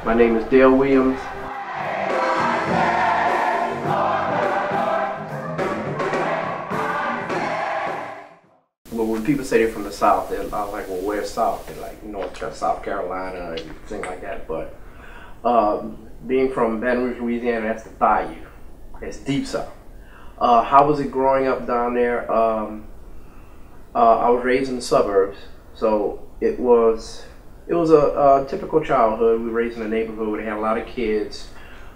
My name is Dale Williams. Well, when people say they're from the South, they're like, well, where's South? They're like South Carolina and things like that. But being from Baton Rouge, Louisiana, that's the bayou. It's deep South. How was it growing up down there? I was raised in the suburbs, so it was a typical childhood. We were raised in a neighborhood where they had a lot of kids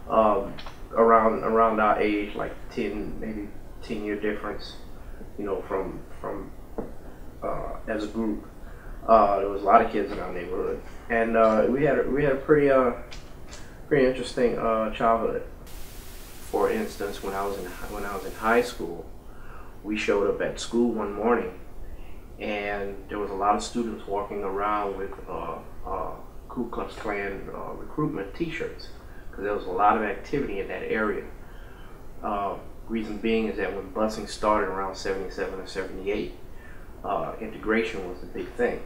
around our age, like 10, maybe 10-year difference, you know, from as a group. There was a lot of kids in our neighborhood, and we had a pretty interesting childhood. For instance, when I was in high school, we showed up at school one morning, and there was a lot of students walking around with Ku Klux Klan recruitment T-shirts, because there was a lot of activity in that area. Reason being is that when busing started around 77 or 78, integration was the big thing.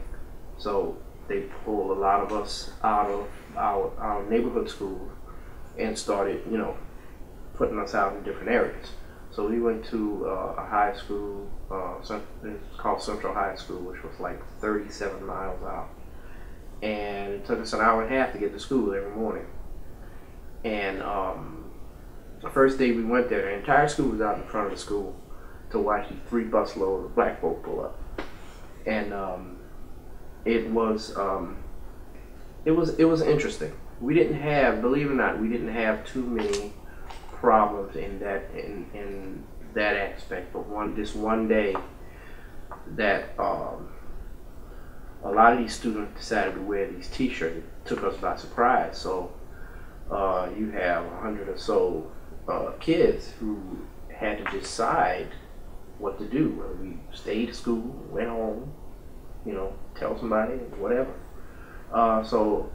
So they pulled a lot of us out of our neighborhood schools and started, you know, putting us out in different areas. So we went to a high school, it's called Central High School, which was like 37 miles out. And it took us an hour and a half to get to school every morning. And the first day we went there, the entire school was out in front of the school to watch these 3 busloads of black folk pull up. And it was interesting. We didn't have, believe it or not, we didn't have too many problems in that aspect. But this one day that a lot of these students decided to wear these T-shirts. It took us by surprise. So you have 100 or so kids who had to decide what to do. Whether we stayed to school, went home, you know, tell somebody, whatever. So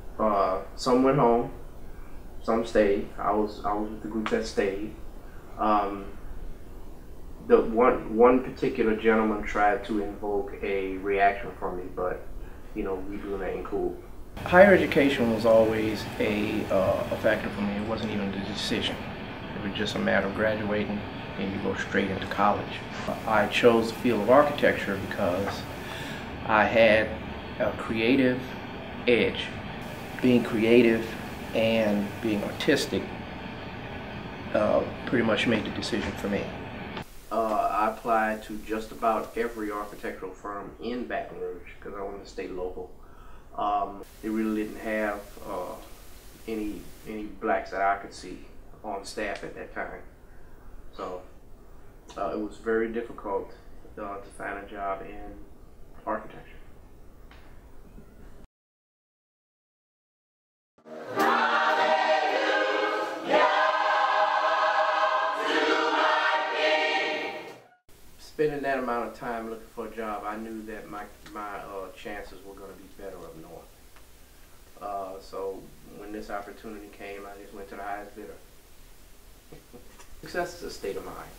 some went home, some stayed. I was with the group that stayed. The one particular gentleman tried to invoke a reaction from me, but you know, we remained cool. Higher education was always a factor for me. It wasn't even a decision. It was just a matter of graduating and you go straight into college. I chose the field of architecture because I had a creative edge. Being creative and being artistic pretty much made the decision for me. I applied to just about every architectural firm in Baton Rouge because I wanted to stay local. They really didn't have any blacks that I could see on staff at that time. So it was very difficult to find a job in architecture. Spending that amount of time looking for a job, I knew that my chances were going to be better up north. So when this opportunity came, I just went to the highest bidder. Success is a state of mind.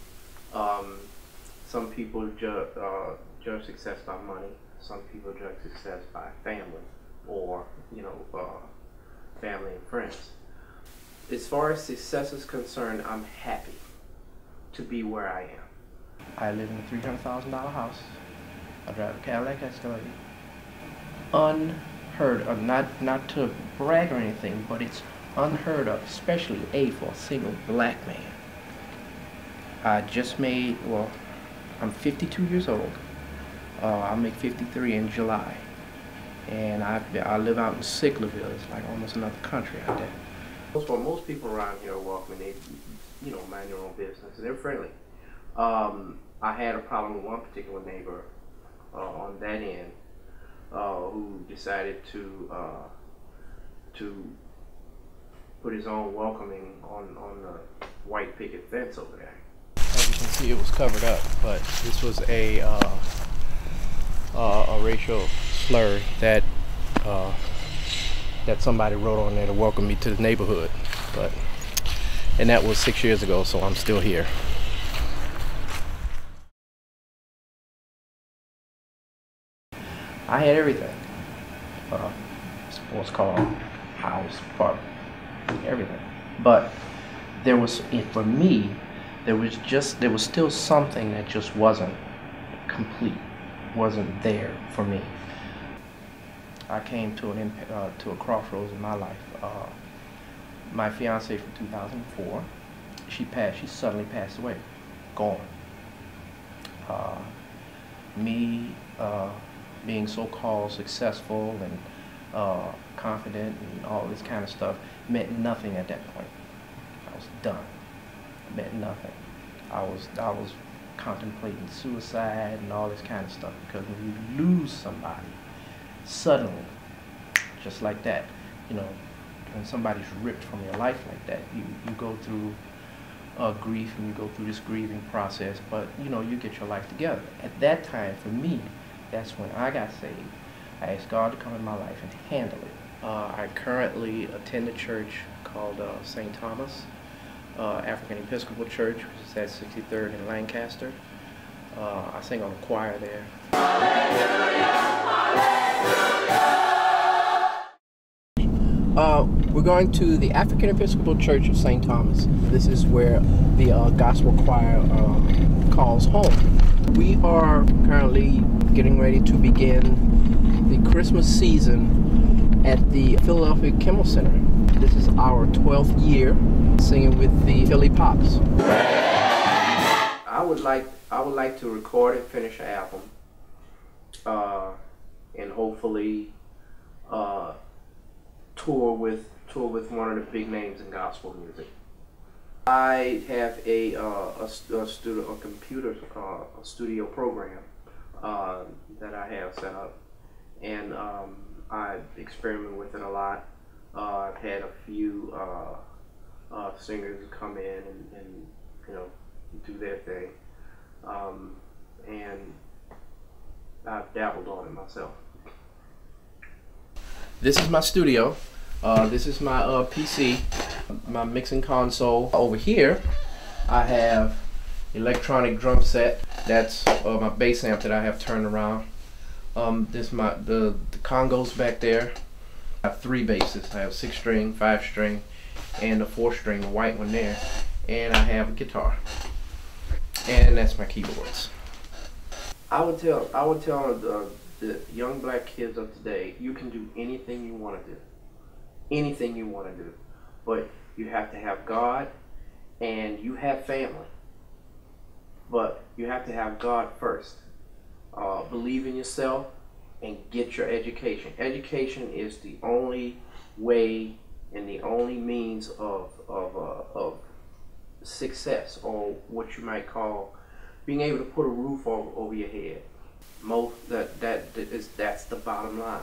Some people judge success by money. Some people judge success by family, or you know, family and friends. As far as success is concerned, I'm happy to be where I am. I live in a $300,000 house. I drive a Cadillac Escalade. Unheard of, not to brag or anything, but it's unheard of, especially for a single black man. I just made, well, I'm 52 years old. I'll make 53 in July. And I live out in Sicklerville. It's like almost another country out there. For most people around here are welcoming. They, you know, mind their own business. They're friendly. I had a problem with one particular neighbor on that end who decided to put his own welcoming on the white picket fence over there. As you can see, it was covered up, but this was a racial slur that somebody wrote on there to welcome me to the neighborhood. And that was 6 years ago, so I'm still here. I had everything. Sports car, house, park, everything. But there was, for me, there was still something that just wasn't complete, wasn't there for me. I came to a crossroads in my life. My fiance from 2004, she suddenly passed away, gone. Me being so-called successful and confident and all this kind of stuff meant nothing at that point. I was done. It meant nothing. I was contemplating suicide and all this kind of stuff, because when you lose somebody suddenly, just like that, you know, when somebody's ripped from your life like that, you go through grief, and you go through this grieving process, but you know, you get your life together. At that time, for me, that's when I got saved. I asked God to come in my life and handle it. I currently attend a church called St. Thomas African Episcopal Church, which is at 63rd in Lancaster. I sing on the choir there. We're going to the African Episcopal Church of St. Thomas. This is where the gospel choir calls home. We are currently getting ready to begin the Christmas season at the Philadelphia Kimmel Center. This is our 12th year singing with the Philly Pops. I would like to record and finish an album, and hopefully tour with one of the big names in gospel music. I have a studio program that I have set up, and I experiment with it a lot. I've had a few singers come in and you know, do their thing, and I've dabbled on it myself. This is my studio. This is my PC, my mixing console. Over here, I have electronic drum set. That's my bass amp that I have turned around. This the congos back there. I have 3 basses. I have 6-string, 5-string, and a 4-string, a white one there. And I have a guitar. And that's my keyboards. I would tell the young black kids of today, you can do anything you want to do. Anything you want to do. But you have to have God, and you have family. But you have to have God first. Believe in yourself and get your education. Education is the only way and the only means of success, or what you might call being able to put a roof over your head. That's the bottom line.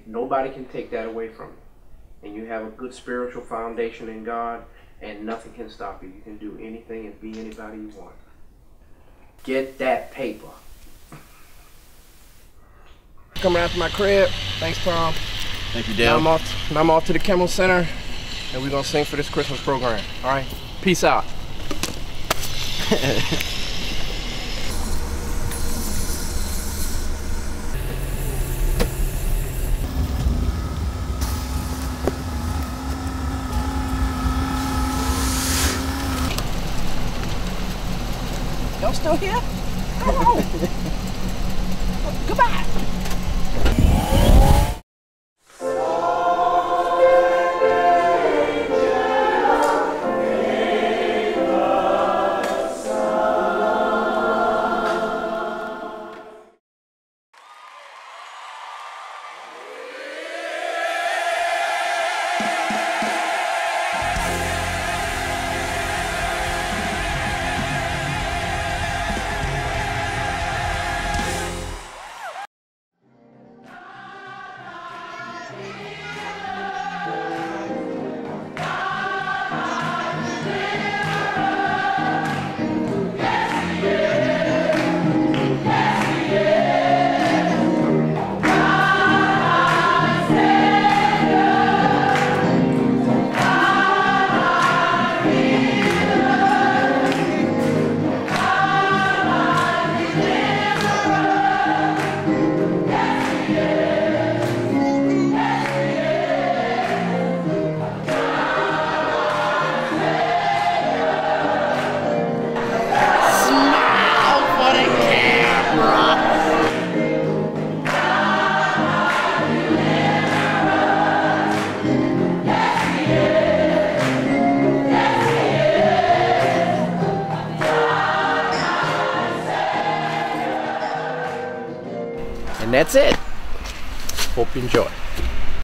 Nobody can take that away from you. And you have a good spiritual foundation in God, and nothing can stop you. You can do anything and be anybody you want. Get that paper. Come around to my crib. Thanks, Tom. Thank you, Dale. Now I'm off to the Kimmel Center, and we're gonna sing for this Christmas program. All right. Peace out. Y'all still here? Come on. Goodbye. that's it. Hope you enjoy.